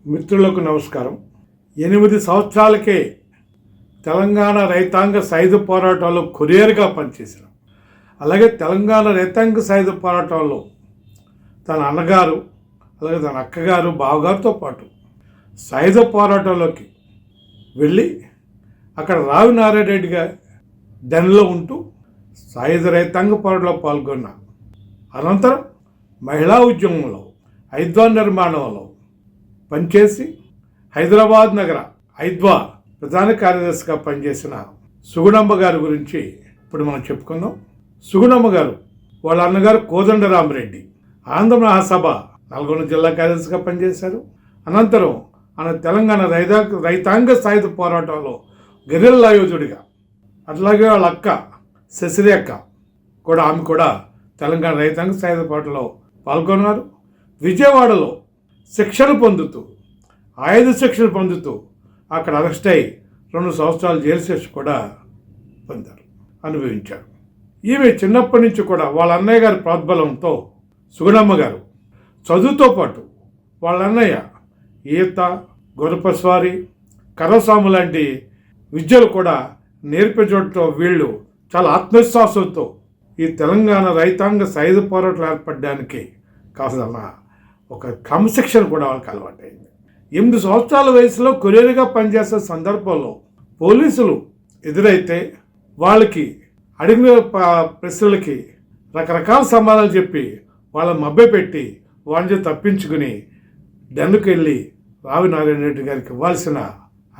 మిత్రులకు నమస్కారం. 8 సంవత్సరాలకే తెలంగాణ రైతాంగ సాయుధ పోరాటంలో కొరియర్గా పనిచేసిన, అలాగే తెలంగాణ రైతాంగ సాయుధ పోరాటంలో తన అన్నగారు, అలాగే తన అక్కగారు, బావగారితో పాటు సాయుధ పోరాటంలోకి వెళ్ళి అక్కడ రావి నారాయణ రెడ్డి గారి దెన్లో ఉంటూ సాయుధ రైతాంగ పోరాటంలో పాల్గొన్న అనంతరం మహిళా ఉద్యమంలో ఐద్వా నిర్మాణంలో పనిచేసి హైదరాబాద్ నగర ఐద్వా ప్రధాన కార్యదర్శిగా పనిచేసిన సుగుణమ్మ గారి గురించి ఇప్పుడు మనం చెప్పుకుందాం. సుగుణమ్మ గారు వాళ్ళ అన్నగారు కోదండరామరెడ్డి ఆంధ్ర మహాసభ నల్గొండ జిల్లా కార్యదర్శిగా పనిచేశారు. అనంతరం ఆయన తెలంగాణ రైతాంగ సాయుధ పోరాటంలో గెరిల్లా యోధుడిగా, అట్లాగే వాళ్ళ అక్క శశిరేఖ కూడా, ఆమె కూడా తెలంగాణ రైతాంగ సాయుధ పోరాటంలో పాల్గొన్నారు. విజయవాడలో శిక్షణ పొందుతూ, ఆయుధ శిక్షణ పొందుతూ అక్కడ అరెస్ట్ అయి 2 సంవత్సరాలు జైలు శిక్ష కూడా అనుభవించారు. ఈమె చిన్నప్పటి నుంచి కూడా వాళ్ళ అన్నయ్య గారి ప్రోద్బలంతో సుగుణమ్మ గారు చదువుతో పాటు వాళ్ళ అన్నయ్య ఈత, గుర్రపస్వారి, కర్రసాము లాంటి విద్యలు కూడా నేర్పించడంతో వీళ్ళు చాలా ఆత్మవిశ్వాసంతో ఈ తెలంగాణ రైతాంగ సాయుధ పోరాటం ఏర్పడడానికి కావాల్సిన ఒక క్రమశిక్షణ కూడా వాళ్ళకి అలవాటైంది. 8 సంవత్సరాల వయసులో కొరియర్గా పనిచేసే సందర్భంలో పోలీసులు ఎదురైతే వాళ్ళకి అడిగిన ప్రశ్నలకి రకరకాల సమాధానాలు చెప్పి వాళ్ళని మభ్యపెట్టి వాళ్ళని తప్పించుకుని డెన్నుకు వెళ్ళి రావి నారాయణ రెడ్డి గారికి ఇవ్వాల్సిన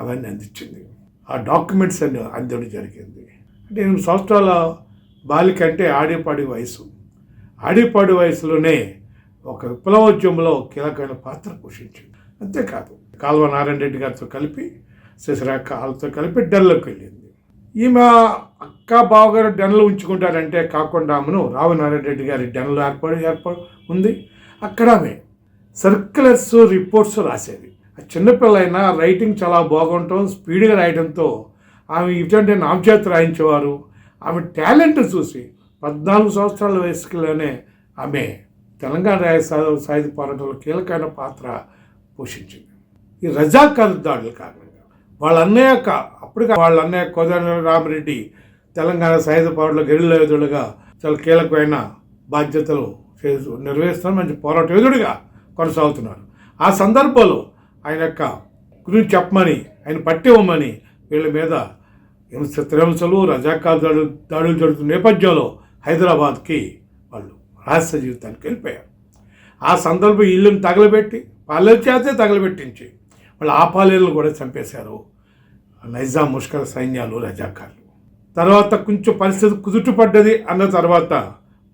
అవన్నీ అందించింది. ఆ డాక్యుమెంట్స్ అన్ని అందడం జరిగింది. అంటే 8 సంవత్సరాల బాలిక అంటే ఆడిపాడి వయసు. ఆడిపాడి వయసులోనే ఒక విప్లవోద్యమంలో కీలకమైన పాత్ర పోషించింది. అంతేకాదు కాల్వ నారాయణ రెడ్డి గారితో కలిపి, శశిరేఖ వాళ్ళతో కలిపి డెన్లోకి వెళ్ళింది. ఈమె అక్క బావగారు డెన్లో ఉంచుకుంటారంటే కాకుండా ఆమెను రావి నారాయణ రెడ్డి గారి డెన్లో ఏర్పడి ఉంది. అక్కడ ఆమె సర్క్యులర్స్, రిపోర్ట్స్ రాసేది. ఆ చిన్నపిల్ల అయినా రైటింగ్ చాలా బాగుంటాం, స్పీడ్గా రాయడంతో ఆమె ఇటువంటి నామచేత రాయించేవారు. ఆమె టాలెంట్ చూసి 14 సంవత్సరాల వయసులోనే ఆమె తెలంగాణ సాయుధ పోరాటంలో కీలకమైన పాత్ర పోషించింది. ఈ రజాకార్ దాడుల కారణంగా వాళ్ళ అన్నయ్య కోదండరామరెడ్డి తెలంగాణ సాయుధ పోరాటంలో గెరిల్లా యోధుడుగా చాలా కీలకమైన బాధ్యతలు నిర్వహిస్తున్నారు. మంచి పోరాట యోధుడిగా కొనసాగుతున్నారు. ఆ సందర్భంలో ఆయన యొక్క గురించి చెప్పమని, ఆయన పట్టివ్వమని వీళ్ళ మీద చిత్రహింసలు, రజాకార్ దాడులు జరుగుతున్న నేపథ్యంలో హైదరాబాద్కి వాళ్ళు రహస్య జీవితానికి వెళ్ళిపోయారు. ఆ సందర్భం ఇల్లుని తగలబెట్టి, పాలేరు చేతే తగలబెట్టించి వాళ్ళు ఆ పాలేరులు కూడా చంపేశారు నైజాం ముష్కర సైన్యాలు, రజాకార్లు. తర్వాత కొంచెం పరిస్థితి కుదుటపడ్డది అన్న తర్వాత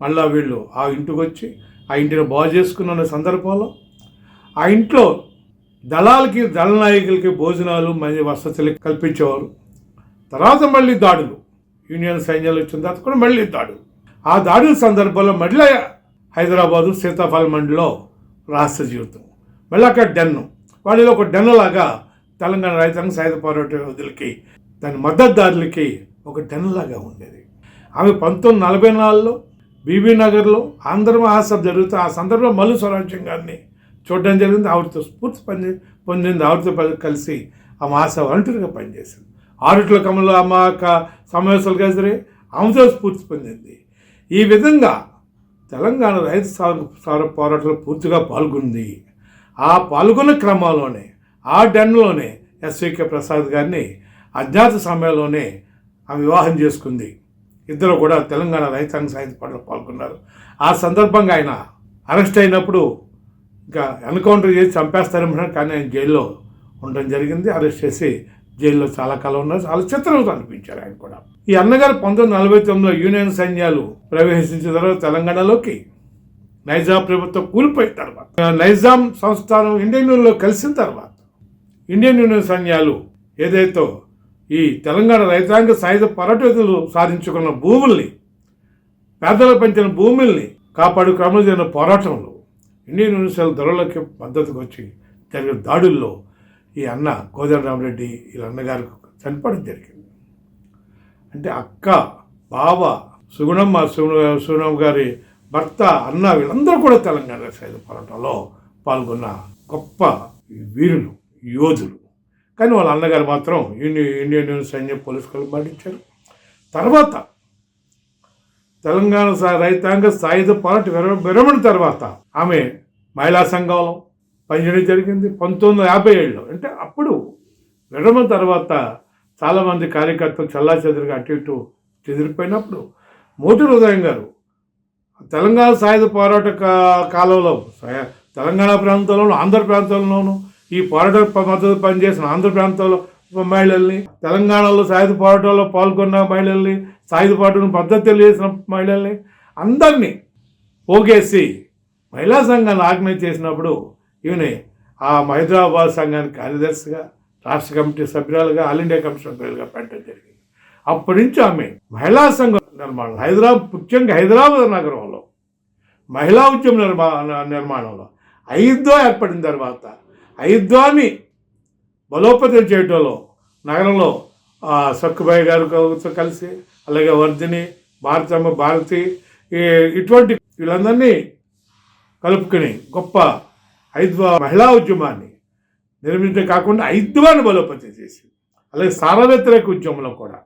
మళ్ళీ వీళ్ళు ఆ ఇంటికి వచ్చి ఆ ఇంటిని బాగు చేసుకున్న సందర్భంలో ఆ ఇంట్లో దళ నాయకులకి భోజనాలు, మంచి వసతులు కల్పించేవారు. తర్వాత మళ్ళీ దాడులు, యూనియన్ సైన్యాలు వచ్చిన తర్వాత కూడా మళ్ళీ దాడులు. ఆ దాడుల సందర్భంలో మళ్ళీ హైదరాబాదు సీతాఫల మండిలో రహస్య జీవితం, మళ్ళీ అక్కడ డెన్ను, వాళ్ళలో ఒక డెన్ను లాగా తెలంగాణ రైతాంగ సాయుధ పోరాట యోధులకి, దాని మద్దతుదారులకి ఒక డెన్ను లాగా ఉండేది. ఆమె 1944లో బీబీ నగర్లో ఆంధ్ర మహాసభ జరుగుతూ ఆ సందర్భంలో మల్లు స్వరాజ్యం గారిని చూడడం జరిగింది. ఆవిడతో స్ఫూర్తి పొందింది. ఆవిడతో కలిసి ఆ మహాసభ ఒంటరిగా పనిచేసింది. ఆరుట్ల కమల అమ్మ సమావేశాలు గదిరే ఆమెతో స్ఫూర్తి పొందింది. ఈ విధంగా తెలంగాణ రైతు సాగు పోరాటంలో పూర్తిగా పాల్గొంది. ఆ పాల్గొన్న క్రమంలోనే ఆ డెన్లోనే ఎస్వికే ప్రసాద్ గారిని అజ్ఞాత సమయంలోనే ఆమె వివాహం చేసుకుంది. ఇద్దరు కూడా తెలంగాణ రైతాంగ సాయుధ పోరాటంలో పాల్గొన్నారు. ఆ సందర్భంగా ఆయన అరెస్ట్ అయినప్పుడు ఇంకా ఎన్కౌంటర్ చేసి చంపేస్తారనుకున్నారు, కానీ ఆయన జైల్లో ఉండడం జరిగింది. అరెస్ట్ చేసి జైల్లో చాలా కాలం ఉన్నారు. చాలా చిత్రంతో అనిపించారు ఆయన కూడా. ఈ అన్నగారు 1949లో యూనియన్ సైన్యాలు ప్రవేశించిన తర్వాత తెలంగాణలోకి నైజాం ప్రభుత్వం కూలిపోయిన తర్వాత, నైజాం సంస్థానం ఇండియన్ యూనియన్లో కలిసిన తర్వాత ఇండియన్ యూనియన్ సైన్యాలు ఏదైతే ఈ తెలంగాణ రైతాంగ సాయుధ పోరాటోద్యములు సాధించుకున్న భూముల్ని, పేదలకు పంచిన భూముల్ని కాపాడు క్రమంలో జరిగిన పోరాటంలో ఇండియన్ యూనియన్ ధరలకి మద్దతుకు వచ్చి జరిగిన దాడుల్లో ఈ అన్న కోదండరామరెడ్డి వీళ్ళ అన్నగారు చనిపోవడం జరిగింది. అంటే అక్క, బావ, సుగుణమ్మ గారి భర్త, అన్న వీళ్ళందరూ కూడా తెలంగాణ సాయుధ పోరాటంలో పాల్గొన్న గొప్ప వీరులు, యోధులు. కానీ వాళ్ళ అన్నగారు మాత్రం ఇండియన్ సైన్యం పోలీసు కలు పాటించారు. తర్వాత తెలంగాణ రైతాంగ సాయుధ పోరాట విరమణ తర్వాత ఆమె మహిళా సంఘంలో పనిచేయడం జరిగింది. 1957లో, అంటే అప్పుడు విరమణ తర్వాత చాలామంది కార్యకర్తలు చెల్లాచెదురుగా అటు ఇటు చెదిరిపోయినప్పుడు మోటూరు ఉదయం గారు తెలంగాణ సాయుధ పోరాట కాలంలో తెలంగాణ ప్రాంతంలోనూ ఆంధ్ర ప్రాంతంలోనూ ఈ పోరాట మద్దతు పనిచేసిన ఆంధ్ర ప్రాంతంలో మహిళల్ని, తెలంగాణలో సాయుధ పోరాటంలో పాల్గొన్న మహిళల్ని, సాయుధ పోరాటం పద్ధతులు చేసిన మహిళల్ని అందరినీ పోగేసి మహిళా సంఘాన్ని ఆర్గనైజ్ చేసినప్పుడు ఈమె ఆ హైదరాబాద్ సంఘానికి కార్యదర్శిగా, రాష్ట్ర కమిటీ సభ్యురాలుగా, ఆల్ ఇండియా కమిటీ సభ్యులుగా పెట్టడం జరిగింది. అప్పటి నుంచి ఆమె మహిళా సంఘం నిర్మాణం, ముఖ్యంగా హైదరాబాద్ నగరంలో మహిళా ఉద్యమ నిర్మాణంలో ఐద్వా ఏర్పడిన తర్వాత ఐద్వాని బలోపేతం చేయడంలో నగరంలో సక్కుబాయి గారితో కలిసి, అలాగే వర్ధిని, భారతి ఇటువంటి వీళ్ళందరినీ కలుపుకుని గొప్ప ఐద్వా మహిళా ఉద్యమాన్ని నిర్మించడం కాకుండా ఐద్వాన్ని బలోపేతం చేసి, అలాగే సారా వ్యతిరేక ఉద్యమంలో కూడా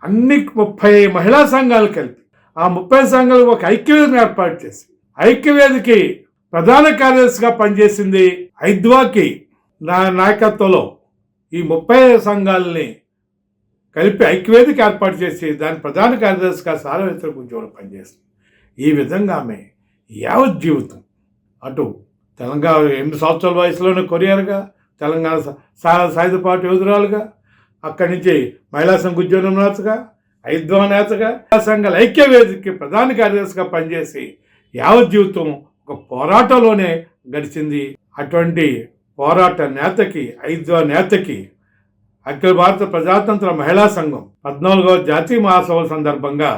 అన్ని 30 మహిళా సంఘాలు కలిపి ఆ 30 సంఘాలకు ఒక ఐక్యవేదికను ఏర్పాటు చేసి ఐక్యవేదికి ప్రధాన కార్యదర్శిగా పనిచేసింది ఐద్వాకి నాయకత్వంలో. ఈ 30 సంఘాలని కలిపి ఐక్యవేదిక ఏర్పాటు చేసి దాని ప్రధాన కార్యదర్శిగా సారా వ్యతిరేక ఉద్యమంలో పనిచేసింది. ఈ విధంగా ఆమె యావత్ జీవితం అటు తెలంగాణ 8 సంవత్సరాల వయసులోనే కొరియర్గా, తెలంగాణ సాయుధ పోరాట యోధురాలుగా, అక్కడి నుంచి మహిళా సంఘ ఉద్యమ నేతగా, ఐద్వా నేతగా, సంఘాల ఐక్యవేదికకి ప్రధాన కార్యదర్శిగా పనిచేసి యావత్ జీవితం ఒక పోరాటంలోనే గడిచింది. అటువంటి పోరాట నేతకి, ఐద్వా నేతకి అఖిల భారత ప్రజాతంత్ర మహిళా సంఘం 14వ జాతీయ మహాసభల సందర్భంగా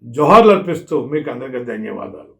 జోహార్లు అర్పిస్తూ మీకు అందరికీ ధన్యవాదాలు.